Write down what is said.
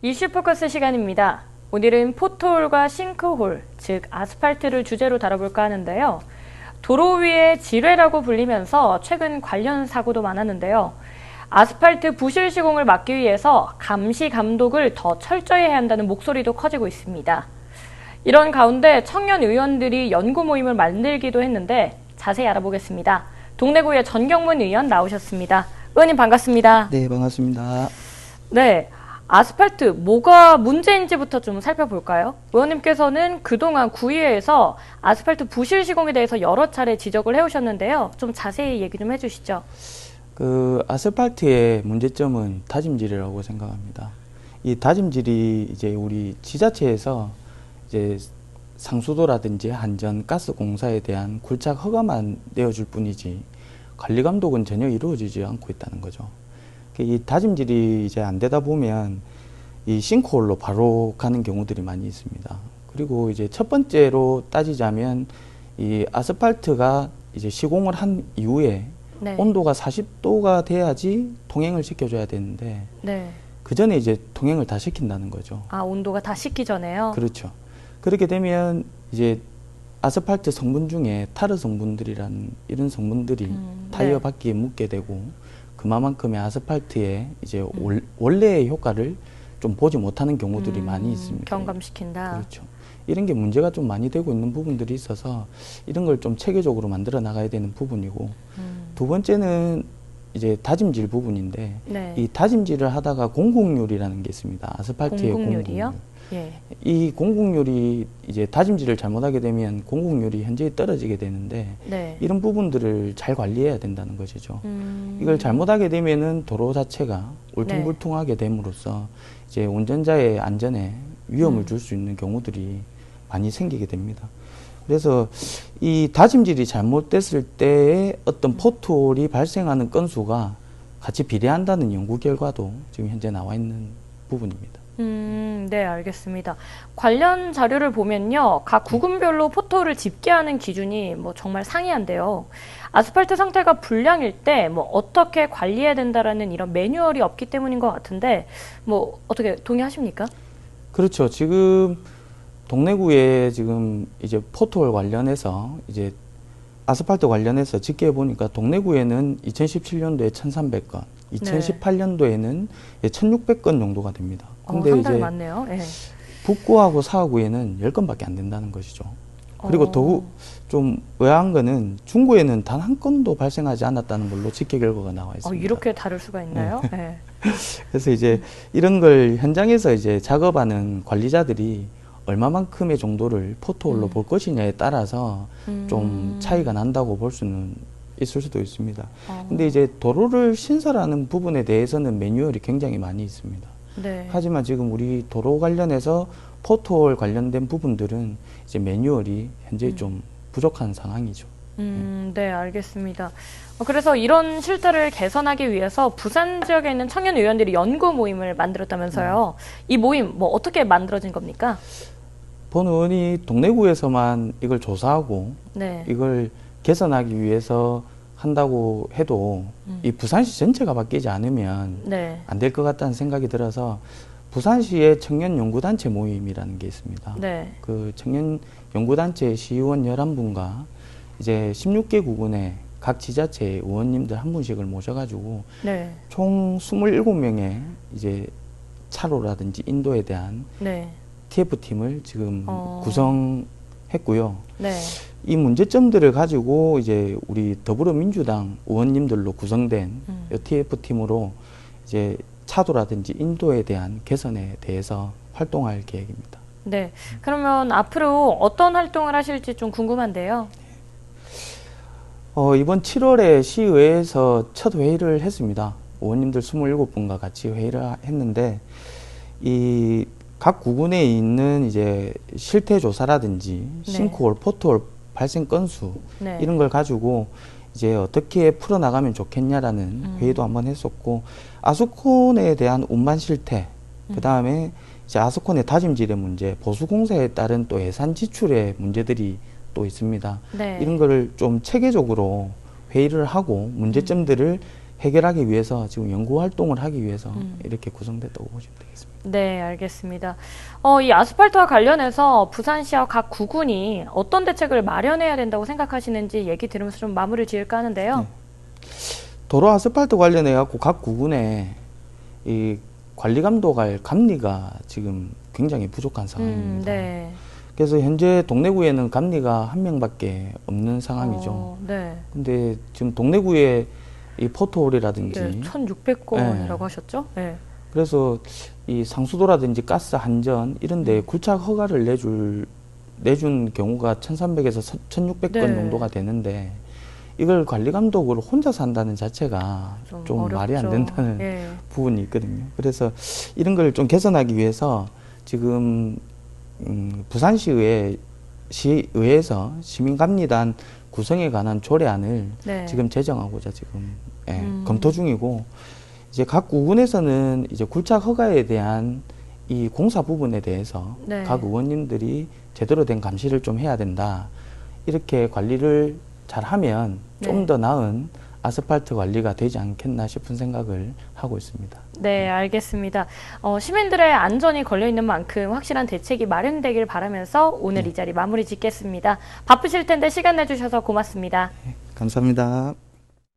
이슈 포커스 시간입니다. 오늘은 포트홀과 싱크홀, 즉 아스팔트를 주제로 다뤄볼까 하는데요. 도로 위의 지뢰라고 불리면서 최근 관련 사고도 많았는데요. 아스팔트 부실 시공을 막기 위해서 감시 감독을 더 철저히 해야 한다는 목소리도 커지고 있습니다. 이런 가운데 청년 의원들이 연구 모임을 만들기도 했는데 자세히 알아보겠습니다. 동래구의 전경문 의원 나오셨습니다. 의원님 반갑습니다. 네, 반갑습니다. 네, 아스팔트 뭐가 문제인지부터 좀 살펴볼까요? 의원님께서는 그동안 구의회에서 아스팔트 부실 시공에 대해서 여러 차례 지적을 해오셨는데요. 좀 자세히 얘기 좀 해주시죠. 아스팔트의 문제점은 다짐질이라고 생각합니다. 이 다짐질이 이제 우리 지자체에서 이제 상수도라든지 한전, 가스공사에 대한 굴착 허가만 내어줄 뿐이지 관리 감독은 전혀 이루어지지 않고 있다는 거죠. 이 다짐질이 이제 안 되다 보면 이 싱크홀로 바로 가는 경우들이 많이 있습니다. 그리고 이제 첫 번째로 따지자면 이 아스팔트가 이제 시공을 한 이후에 네. 온도가 40도가 돼야지 통행을 시켜줘야 되는데 네. 그 전에 이제 통행을 다 시킨다는 거죠. 아, 온도가 다 식기 전에요? 그렇죠. 그렇게 되면 이제 아스팔트 성분 중에 타르 성분들이라는 이런 성분들이 타이어 네. 바퀴에 묻게 되고 그만큼의 아스팔트에 이제 원래의 효과를 좀 보지 못하는 경우들이 많이 있습니다. 경감시킨다. 그렇죠. 이런 게 문제가 좀 많이 되고 있는 부분들이 있어서 이런 걸 좀 체계적으로 만들어 나가야 되는 부분이고 두 번째는 이제 다짐질 부분인데 네. 이 다짐질을 하다가 공공률이라는 게 있습니다. 아스팔트의 공공률이요? 공공률. 예. 이 공공률이 이제 다짐질을 잘못하게 되면 공공률이 현저히 떨어지게 되는데 네. 이런 부분들을 잘 관리해야 된다는 것이죠. 이걸 잘못하게 되면은 도로 자체가 울퉁불퉁하게 됨으로써 이제 운전자의 안전에 위험을 줄 수 있는 경우들이 많이 생기게 됩니다. 그래서 이 다짐질이 잘못됐을 때의 어떤 포트홀이 발생하는 건수가 같이 비례한다는 연구 결과도 지금 현재 나와 있는 부분입니다. 네, 알겠습니다. 관련 자료를 보면요. 각 구군별로 포토를 집계하는 기준이 뭐 정말 상이한데요. 아스팔트 상태가 불량일 때 뭐 어떻게 관리해야 된다라는 이런 매뉴얼이 없기 때문인 것 같은데 뭐 어떻게 동의하십니까? 그렇죠. 지금 동래구에 지금 이제 포트홀 관련해서 이제 아스팔트 관련해서 집계해 보니까 동래구에는 2017년도에 1,300건, 2018년도에는 1,600건 정도가 됩니다. 근데 상당히 이제 많네요. 네. 북구하고 사구에는 10건밖에 안 된다는 것이죠. 그리고 더욱 좀 의아한 거는 중구에는 단 한 건도 발생하지 않았다는 걸로 집계 결과가 나와 있습니다. 이렇게 다를 수가 있나요? 네. 네. 그래서 이제 이런 걸 현장에서 이제 작업하는 관리자들이 얼마만큼의 정도를 포트홀로 볼 것이냐에 따라서 좀 차이가 난다고 볼 수는 있을 수도 있습니다. 근데 이제 도로를 신설하는 부분에 대해서는 매뉴얼이 굉장히 많이 있습니다. 네. 하지만 지금 우리 도로 관련해서 포트홀 관련된 부분들은 이제 매뉴얼이 현재 좀 부족한 상황이죠. 네, 알겠습니다. 그래서 이런 실태를 개선하기 위해서 부산 지역에 있는 청년 의원들이 연구 모임을 만들었다면서요. 이 모임 뭐 어떻게 만들어진 겁니까? 본 의원이 동래구에서만 이걸 조사하고 네. 이걸 개선하기 위해서 한다고 해도 이 부산시 전체가 바뀌지 않으면 네. 안 될 것 같다는 생각이 들어서 부산시의 청년연구단체 모임이라는 게 있습니다. 네. 그 청년연구단체 시의원 11분과 이제 16개 구군의 각 지자체 의원님들 한 분씩을 모셔가지고 네. 총 27명의 이제 차로라든지 인도에 대한 네. TF팀을 지금 구성했고요. 네. 이 문제점들을 가지고 이제 우리 더불어민주당 의원님들로 구성된 TF팀으로 이제 차도라든지 인도에 대한 개선에 대해서 활동할 계획입니다. 네. 그러면 앞으로 어떤 활동을 하실지 좀 궁금한데요. 이번 7월에 시의회에서 첫 회의를 했습니다. 의원님들 27분과 같이 회의를 했는데 이 각 구군에 있는 이제 실태 조사라든지 싱크홀, 포트홀 발생 건수 네. 이런 걸 가지고 이제 어떻게 풀어나가면 좋겠냐라는 회의도 한번 했었고 아스콘에 대한 운반 실태 그 다음에 이제 아스콘의 다짐질의 문제, 보수공사에 따른 또 예산 지출의 문제들이 또 있습니다. 네. 이런 거를 좀 체계적으로 회의를 하고 문제점들을 해결하기 위해서 지금 연구 활동을 하기 위해서 이렇게 구성됐다고 보시면 되겠습니다. 네, 알겠습니다. 이 아스팔트와 관련해서 부산시와 각 구군이 어떤 대책을 마련해야 된다고 생각하시는지 얘기 들으면서 좀 마무리를 지을까 하는데요. 네. 도로 아스팔트 관련해 갖고 각 구군에 이 관리 감독할 감리가 지금 굉장히 부족한 상황입니다. 네. 그래서 현재 동래구에는 감리가 한 명밖에 없는 상황이죠. 네. 근데 지금 동래구에 이 포토홀이라든지 네, 1,600건이라고 네. 하셨죠? 네. 그래서 이 상수도라든지 가스 한전 이런 데 굴착 허가를 내준 경우가 1,300에서 1,600건 네. 정도가 되는데 이걸 관리 감독으로 혼자서 한다는 자체가 좀 말이 안 된다는 예. 부분이 있거든요. 그래서 이런 걸 좀 개선하기 위해서 지금 시의회에서 시민감리단 구성에 관한 조례안을 네. 지금 제정하고자 지금 검토 중이고, 이제 각 구군에서는 이제 굴착 허가에 대한 이 공사 부분에 대해서 네. 각 의원님들이 제대로 된 감시를 좀 해야 된다. 이렇게 관리를 잘 하면 좀 네. 더 나은 아스팔트 관리가 되지 않겠나 싶은 생각을 하고 있습니다. 네, 알겠습니다. 시민들의 안전이 걸려 있는 만큼 확실한 대책이 마련되길 바라면서 오늘 이 자리 마무리 짓겠습니다. 바쁘실 텐데 시간 내주셔서 고맙습니다. 감사합니다.